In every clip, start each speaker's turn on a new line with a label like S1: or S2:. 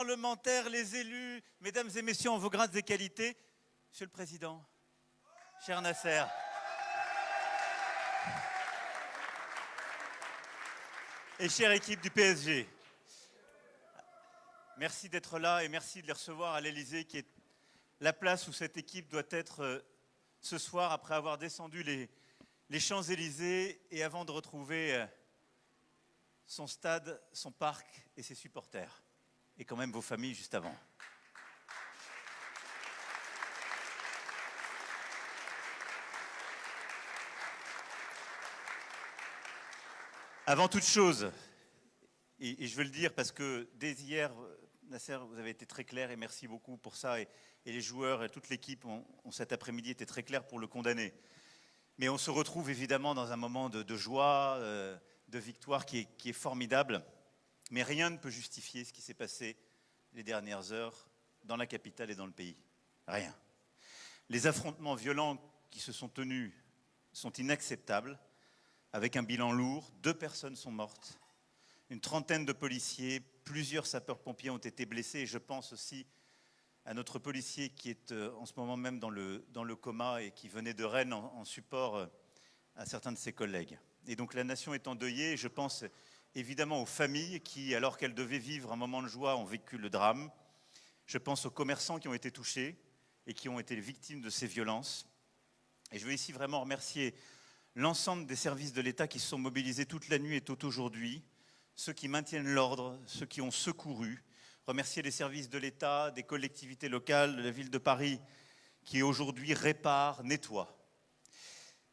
S1: parlementaires, les élus, mesdames et messieurs, en vos grades et qualités, Monsieur le Président, cher Nasser, et chère équipe du PSG, merci d'être là et merci de les recevoir à l'Élysée, qui est la place où cette équipe doit être ce soir, après avoir descendu les Champs-Élysées et avant de retrouver son stade, son parc et ses supporters. Et quand même vos familles juste avant. Avant toute chose, et je veux le dire parce que dès hier, Nasser, vous avez été très clair et merci beaucoup pour ça. Et les joueurs et toute l'équipe ont cet après-midi été très clairs pour le condamner. Mais on se retrouve évidemment dans un moment de joie, de victoire qui est formidable. Mais rien ne peut justifier ce qui s'est passé les dernières heures dans la capitale et dans le pays. Rien. Les affrontements violents qui se sont tenus sont inacceptables, avec un bilan lourd. 2 personnes sont mortes, une trentaine de policiers, plusieurs sapeurs-pompiers ont été blessés. Et je pense aussi à notre policier qui est en ce moment même dans le coma et qui venait de Rennes en support à certains de ses collègues. Et donc la nation est endeuillée. Et je pense évidemment aux familles qui, alors qu'elles devaient vivre un moment de joie, ont vécu le drame. Je pense aux commerçants qui ont été touchés et qui ont été les victimes de ces violences. Et je veux ici vraiment remercier l'ensemble des services de l'État qui se sont mobilisés toute la nuit et tôt aujourd'hui, ceux qui maintiennent l'ordre, ceux qui ont secouru, remercier les services de l'État, des collectivités locales, de la ville de Paris, qui aujourd'hui réparent, nettoient.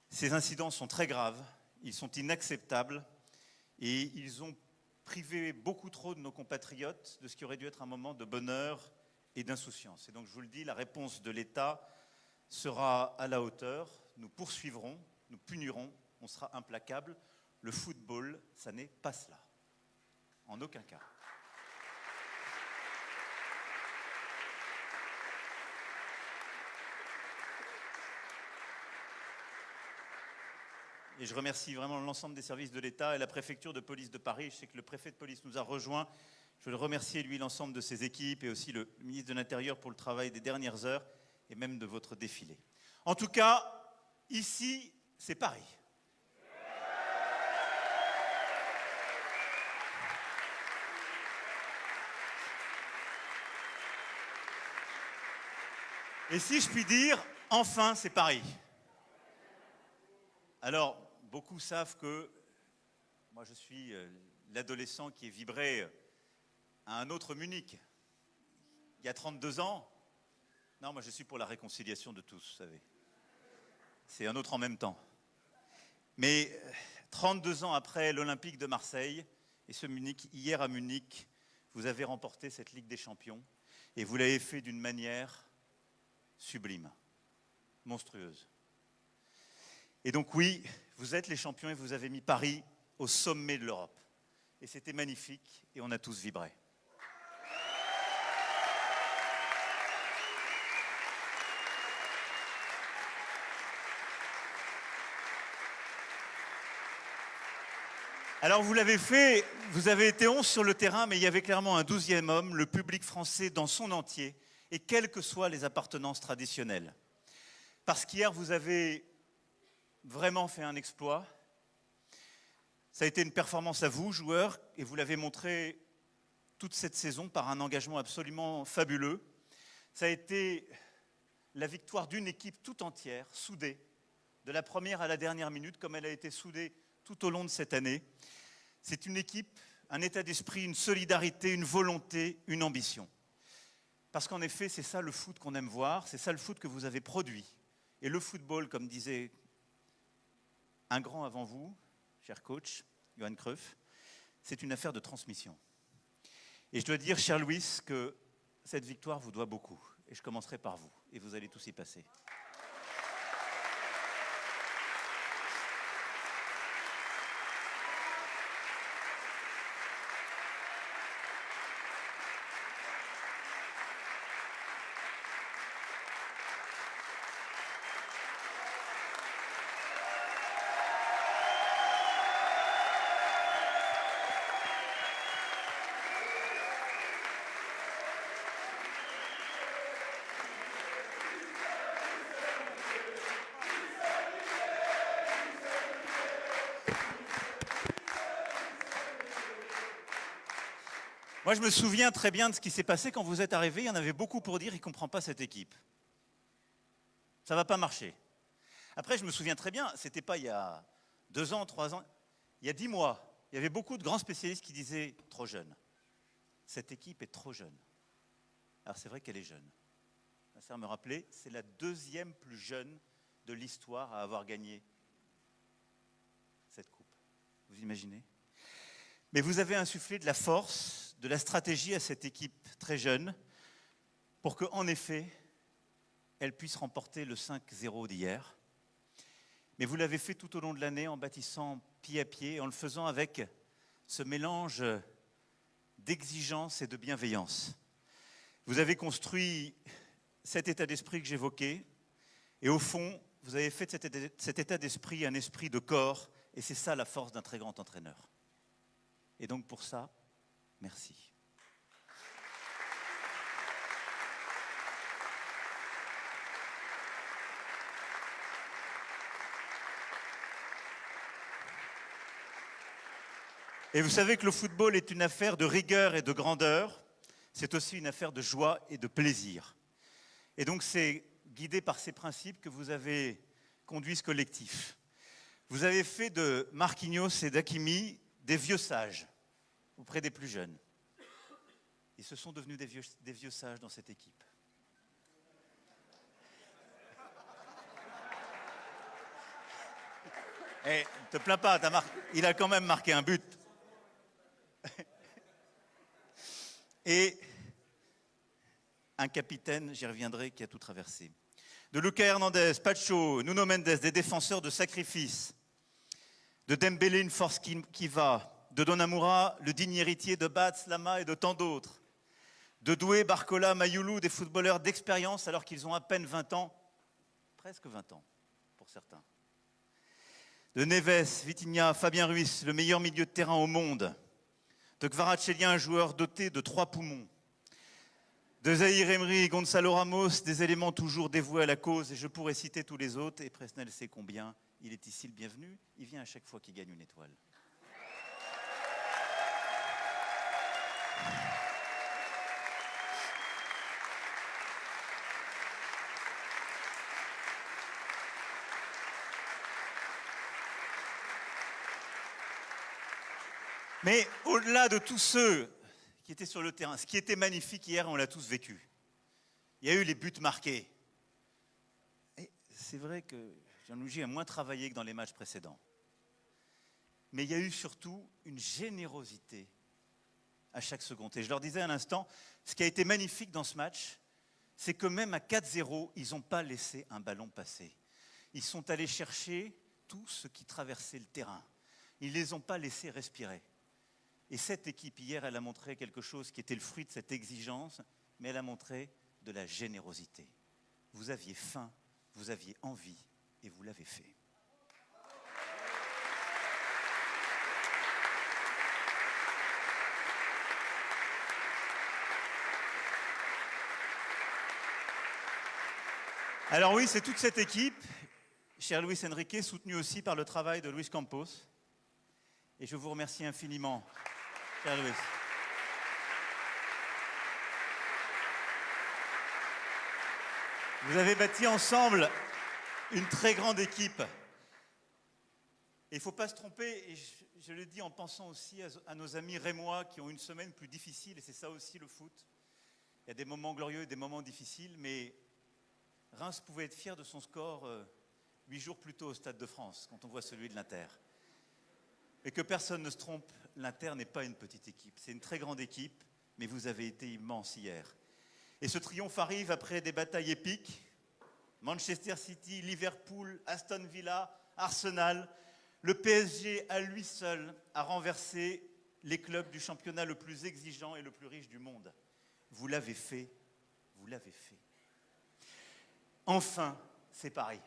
S1: Ces incidents sont très graves, ils sont inacceptables et ils ont privé beaucoup trop de nos compatriotes de ce qui aurait dû être un moment de bonheur et d'insouciance. Et donc je vous le dis, la réponse de l'État sera à la hauteur. Nous poursuivrons, nous punirons, on sera implacable. Le football, ça n'est pas cela. En aucun cas. Et je remercie vraiment l'ensemble des services de l'État et la préfecture de police de Paris. Je sais que le préfet de police nous a rejoints. Je veux le remercier, lui, l'ensemble de ses équipes et aussi le ministre de l'Intérieur pour le travail des dernières heures et même de votre défilé. En tout cas, ici, c'est Paris. Et si je puis dire, enfin, c'est Paris. Alors, beaucoup savent que moi, je suis l'adolescent qui est vibré à un autre Munich. Il y a 32 ans. Non, moi, je suis pour la réconciliation de tous, vous savez. C'est un autre en même temps. Mais 32 ans après l'Olympique de Marseille et ce Munich, hier à Munich, vous avez remporté cette Ligue des Champions et vous l'avez fait d'une manière sublime, monstrueuse. Et donc oui, vous êtes les champions et vous avez mis Paris au sommet de l'Europe. Et c'était magnifique et on a tous vibré. Alors vous l'avez fait, vous avez été 11 sur le terrain, mais il y avait clairement un 12e homme, le public français dans son entier, et quelles que soient les appartenances traditionnelles. Parce qu'hier, vous avez vraiment fait un exploit. Ça a été une performance à vous, joueurs, et vous l'avez montré toute cette saison par un engagement absolument fabuleux. Ça a été la victoire d'une équipe tout entière, soudée, de la première à la dernière minute, comme elle a été soudée tout au long de cette année. C'est une équipe, un état d'esprit, une solidarité, une volonté, une ambition. Parce qu'en effet, c'est ça le foot qu'on aime voir, c'est ça le foot que vous avez produit. Et le football, comme disait un grand avant vous, cher coach, Johan Cruyff, c'est une affaire de transmission. Et je dois dire, cher Luis, que cette victoire vous doit beaucoup. Et je commencerai par vous, et vous allez tous y passer. Moi, je me souviens très bien de ce qui s'est passé quand vous êtes arrivé. Il y en avait beaucoup pour dire, il ne comprend pas cette équipe. Ça ne va pas marcher. Après, je me souviens très bien, ce n'était pas il y a 2 ans, 3 ans, il y a 10 mois, il y avait beaucoup de grands spécialistes qui disaient « trop jeune ». Cette équipe est trop jeune. Alors c'est vrai qu'elle est jeune. Ça me rappelait, c'est la 2e plus jeune de l'histoire à avoir gagné cette coupe. Vous imaginez ? Mais vous avez insufflé de la force, de la stratégie à cette équipe très jeune pour qu'en effet, elle puisse remporter le 5-0 d'hier. Mais vous l'avez fait tout au long de l'année en bâtissant pied à pied, en le faisant avec ce mélange d'exigence et de bienveillance. Vous avez construit cet état d'esprit que j'évoquais, et au fond, vous avez fait de cet état d'esprit un esprit de corps, et c'est ça la force d'un très grand entraîneur. Et donc pour ça, merci. Et vous savez que le football est une affaire de rigueur et de grandeur, c'est aussi une affaire de joie et de plaisir. Et donc c'est guidé par ces principes que vous avez conduit ce collectif. Vous avez fait de Marquinhos et d'Hakimi des vieux sages auprès des plus jeunes. Ils se sont devenus des vieux sages dans cette équipe. Eh, ne te plains pas, il a quand même marqué un but. Et un capitaine, j'y reviendrai, qui a tout traversé. De Lucas Hernandez, Pacho, Nuno Mendes, des défenseurs de sacrifice. De Dembélé, une force qui va. De Donnarumma, le digne héritier de Bats, Lama et de tant d'autres. De Doué, Barcola, Mayoulou, des footballeurs d'expérience alors qu'ils ont à peine 20 ans. Presque 20 ans, pour certains. De Neves, Vitinha, Fabien Ruiz, le meilleur milieu de terrain au monde. De Kvaratskhelia, un joueur doté de 3 poumons. De Zahir Emery, Gonzalo Ramos, des éléments toujours dévoués à la cause, et je pourrais citer tous les autres, et Presnel sait combien. Il est ici le bienvenu, il vient à chaque fois qu'il gagne une étoile. Mais au-delà de tous ceux qui étaient sur le terrain, ce qui était magnifique hier, on l'a tous vécu. Il y a eu les buts marqués. Et c'est vrai que Gianluigi a moins travaillé que dans les matchs précédents. Mais il y a eu surtout une générosité à chaque seconde. Et je leur disais à l'instant, ce qui a été magnifique dans ce match, c'est que même à 4-0, ils n'ont pas laissé un ballon passer. Ils sont allés chercher tout ce qui traversait le terrain. Ils ne les ont pas laissés respirer. Et cette équipe, hier, elle a montré quelque chose qui était le fruit de cette exigence, mais elle a montré de la générosité. Vous aviez faim, vous aviez envie, et vous l'avez fait. Alors oui, c'est toute cette équipe, cher Luis Enrique, soutenue aussi par le travail de Luis Campos. Et je vous remercie infiniment, cher Luis. Vous avez bâti ensemble une très grande équipe. Et il ne faut pas se tromper, et je le dis en pensant aussi à nos amis rémois qui ont une semaine plus difficile, et c'est ça aussi le foot. Il y a des moments glorieux et des moments difficiles, mais Reims pouvait être fier de son score 8 jours plus tôt au Stade de France, quand on voit celui de l'Inter. Et que personne ne se trompe, l'Inter n'est pas une petite équipe, c'est une très grande équipe, mais vous avez été immense hier. Et ce triomphe arrive après des batailles épiques. Manchester City, Liverpool, Aston Villa, Arsenal. Le PSG à lui seul a renversé les clubs du championnat le plus exigeant et le plus riche du monde. Vous l'avez fait, vous l'avez fait. Enfin, c'est Paris.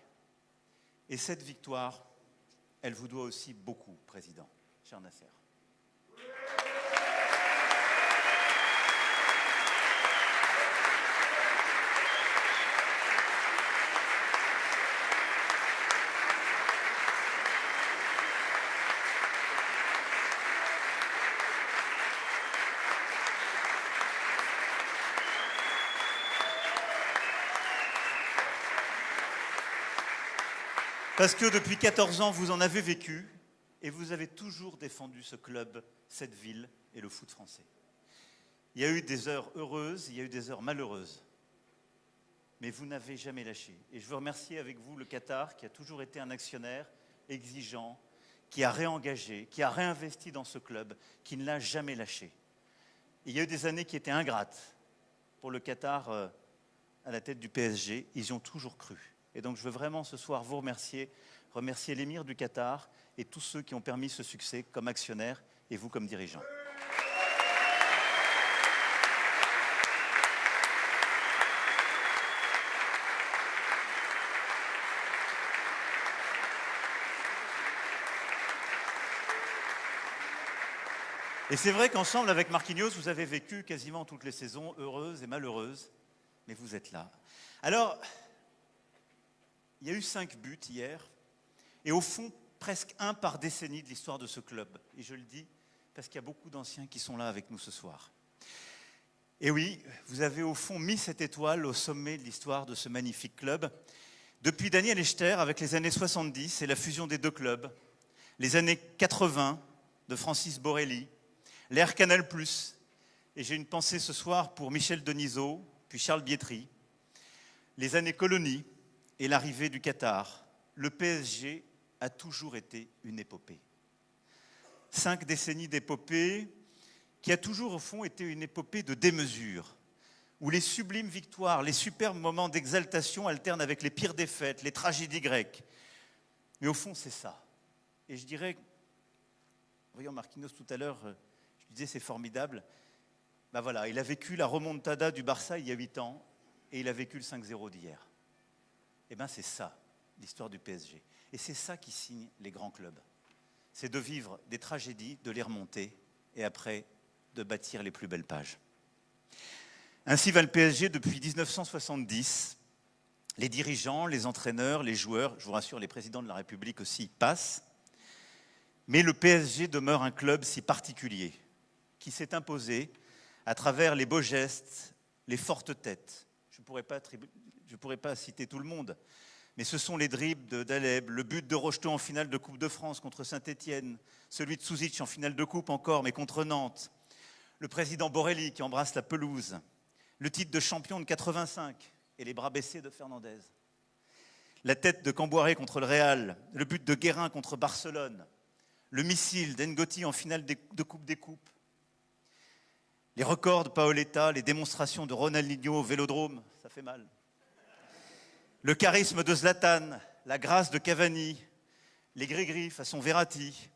S1: Et cette victoire, elle vous doit aussi beaucoup, Président, cher Nasser. Parce que depuis 14 ans, vous en avez vécu et vous avez toujours défendu ce club, cette ville et le foot français. Il y a eu des heures heureuses, il y a eu des heures malheureuses. Mais vous n'avez jamais lâché. Et je veux remercier avec vous le Qatar, qui a toujours été un actionnaire exigeant, qui a réengagé, qui a réinvesti dans ce club, qui ne l'a jamais lâché. Et il y a eu des années qui étaient ingrates pour le Qatar à la tête du PSG. Ils y ont toujours cru. Et donc je veux vraiment ce soir vous remercier l'émir du Qatar et tous ceux qui ont permis ce succès comme actionnaires et vous comme dirigeants. Et c'est vrai qu'ensemble, avec Marquinhos, vous avez vécu quasiment toutes les saisons heureuses et malheureuses, mais vous êtes là. Alors, il y a eu 5 buts hier, et au fond, presque un par décennie de l'histoire de ce club. Et je le dis parce qu'il y a beaucoup d'anciens qui sont là avec nous ce soir. Et oui, vous avez au fond mis cette étoile au sommet de l'histoire de ce magnifique club. Depuis Daniel Echter, avec les années 70 et la fusion des deux clubs, les années 80 de Francis Borelli, l'ère Canal+, et j'ai une pensée ce soir pour Michel Denisot, puis Charles Bietri, les années colonie et l'arrivée du Qatar, le PSG a toujours été une épopée. 5 décennies d'épopée qui a toujours au fond été une épopée de démesure, où les sublimes victoires, les superbes moments d'exaltation alternent avec les pires défaites, les tragédies grecques. Mais au fond, c'est ça. Et je dirais, voyons Marquinhos tout à l'heure, je disais c'est formidable. Ben voilà, il a vécu la remontada du Barça il y a 8 ans et il a vécu le 5-0 d'hier. Eh bien c'est ça, l'histoire du PSG. Et c'est ça qui signe les grands clubs. C'est de vivre des tragédies, de les remonter et après de bâtir les plus belles pages. Ainsi va le PSG depuis 1970. Les dirigeants, les entraîneurs, les joueurs, je vous rassure, les présidents de la République aussi passent. Mais le PSG demeure un club si particulier, qui s'est imposé à travers les beaux gestes, les fortes têtes. Je ne pourrais pas citer tout le monde, mais ce sont les dribbles d'Aleb, le but de Rocheteau en finale de Coupe de France contre Saint-Étienne, celui de Souzic en finale de Coupe encore, mais contre Nantes, le président Borelli qui embrasse la pelouse, le titre de champion de 85 et les bras baissés de Fernandez, la tête de Camboiré contre le Real, le but de Guérin contre Barcelone, le missile d'Engoti en finale de Coupe des Coupes, les records de Paoletta, les démonstrations de Ronaldinho au Vélodrome, ça fait mal. Le charisme de Zlatan, la grâce de Cavani, les gris-gris façon Verratti,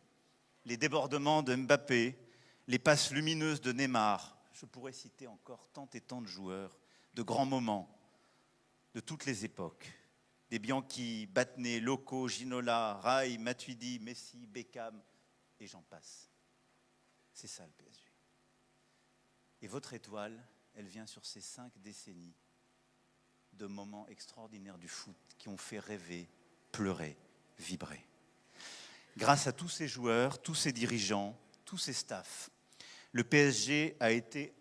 S1: les débordements de Mbappé, les passes lumineuses de Neymar. Je pourrais citer encore tant et tant de joueurs, de grands moments, de toutes les époques. Des Bianchi, Battenet, Loco, Ginola, Rai, Matuidi, Messi, Beckham, et j'en passe. C'est ça le PSG. Et votre étoile, elle vient sur ces 5 décennies de moments extraordinaires du foot qui ont fait rêver, pleurer, vibrer. Grâce à tous ces joueurs, tous ces dirigeants, tous ces staffs, le PSG a été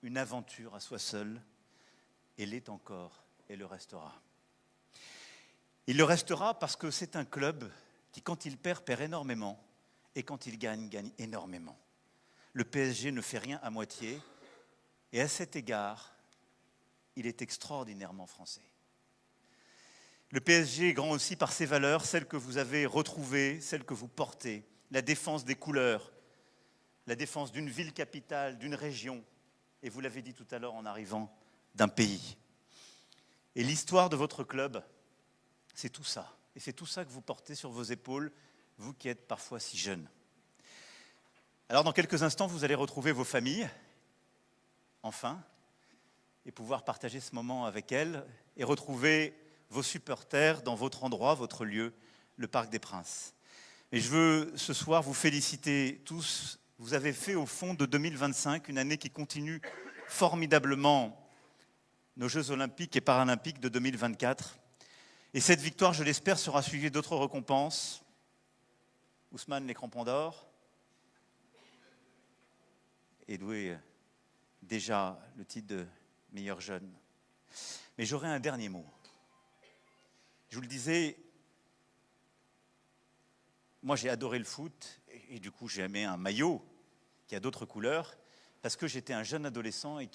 S1: une aventure à soi seul et l'est encore et le restera. Il le restera parce que c'est un club qui, quand il perd, perd énormément et quand il gagne, gagne énormément. Le PSG ne fait rien à moitié et à cet égard, il est extraordinairement français. Le PSG est grand aussi par ses valeurs, celles que vous avez retrouvées, celles que vous portez, la défense des couleurs, la défense d'une ville capitale, d'une région, et vous l'avez dit tout à l'heure en arrivant, d'un pays. Et l'histoire de votre club, c'est tout ça. Et c'est tout ça que vous portez sur vos épaules, vous qui êtes parfois si jeunes. Alors dans quelques instants, vous allez retrouver vos familles, enfin, et pouvoir partager ce moment avec elles et retrouver vos supporters dans votre endroit, votre lieu, le Parc des Princes. Et je veux ce soir vous féliciter tous. Vous avez fait au fond de 2025 une année qui continue formidablement nos Jeux Olympiques et Paralympiques de 2024. Et cette victoire, je l'espère, sera suivie d'autres récompenses. Ousmane, les crampons d'or. Edoué, déjà le titre de meilleur jeune. Mais j'aurai un dernier mot. Je vous le disais, moi j'ai adoré le foot, et du coup j'ai aimé un maillot qui a d'autres couleurs, parce que j'étais un jeune adolescent et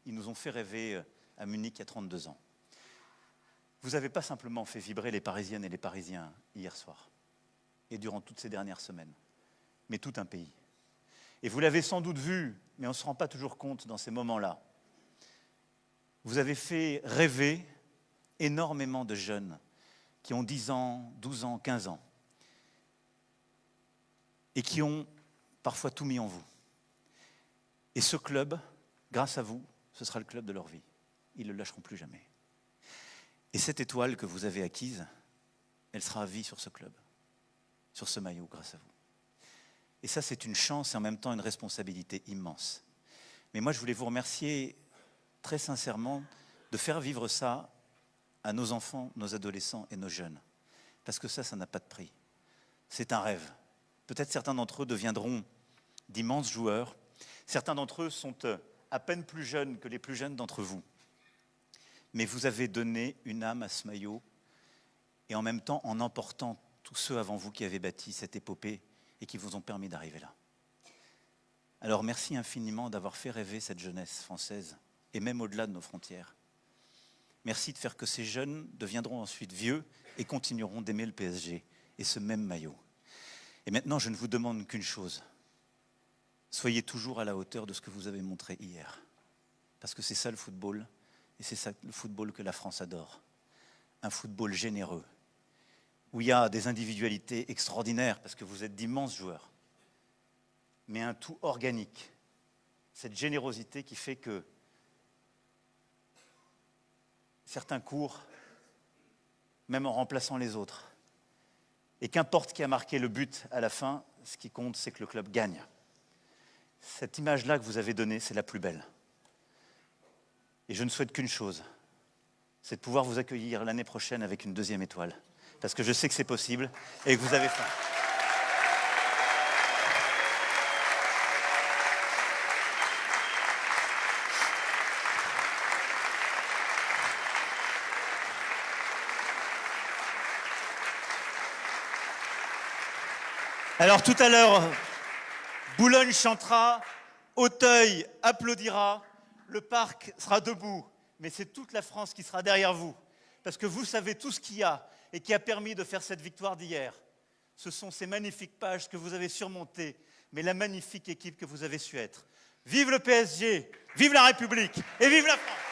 S1: ils nous ont fait rêver à Munich il y a 32 ans. Vous n'avez pas simplement fait vibrer les Parisiennes et les Parisiens hier soir, et durant toutes ces dernières semaines, mais tout un pays. Et vous l'avez sans doute vu, mais on ne se rend pas toujours compte dans ces moments-là. Vous avez fait rêver énormément de jeunes qui ont 10 ans, 12 ans, 15 ans, et qui ont parfois tout mis en vous. Et ce club, grâce à vous, ce sera le club de leur vie. Ils ne le lâcheront plus jamais. Et cette étoile que vous avez acquise, elle sera à vie sur ce club, sur ce maillot, grâce à vous. Et ça, c'est une chance et en même temps une responsabilité immense. Mais moi, je voulais vous remercier très sincèrement de faire vivre ça à nos enfants, nos adolescents et nos jeunes. Parce que ça n'a pas de prix. C'est un rêve. Peut-être certains d'entre eux deviendront d'immenses joueurs. Certains d'entre eux sont à peine plus jeunes que les plus jeunes d'entre vous. Mais vous avez donné une âme à ce maillot et en même temps en emportant tous ceux avant vous qui avaient bâti cette épopée et qui vous ont permis d'arriver là. Alors merci infiniment d'avoir fait rêver cette jeunesse française et même au-delà de nos frontières. Merci de faire que ces jeunes deviendront ensuite vieux et continueront d'aimer le PSG et ce même maillot. Et maintenant, je ne vous demande qu'une chose. Soyez toujours à la hauteur de ce que vous avez montré hier. Parce que c'est ça le football, et c'est ça le football que la France adore. Un football généreux, où il y a des individualités extraordinaires, parce que vous êtes d'immenses joueurs, mais un tout organique. Cette générosité qui fait que certains courent, même en remplaçant les autres. Et qu'importe qui a marqué le but à la fin, ce qui compte, c'est que le club gagne. Cette image-là que vous avez donnée, c'est la plus belle. Et je ne souhaite qu'une chose, c'est de pouvoir vous accueillir l'année prochaine avec une deuxième étoile. Parce que je sais que c'est possible et que vous avez faim. Alors tout à l'heure, Boulogne chantera, Auteuil applaudira, le parc sera debout, mais c'est toute la France qui sera derrière vous, parce que vous savez tout ce qu'il y a et qui a permis de faire cette victoire d'hier. Ce sont ces magnifiques pages que vous avez surmontées, mais la magnifique équipe que vous avez su être. Vive le PSG, vive la République et vive la France!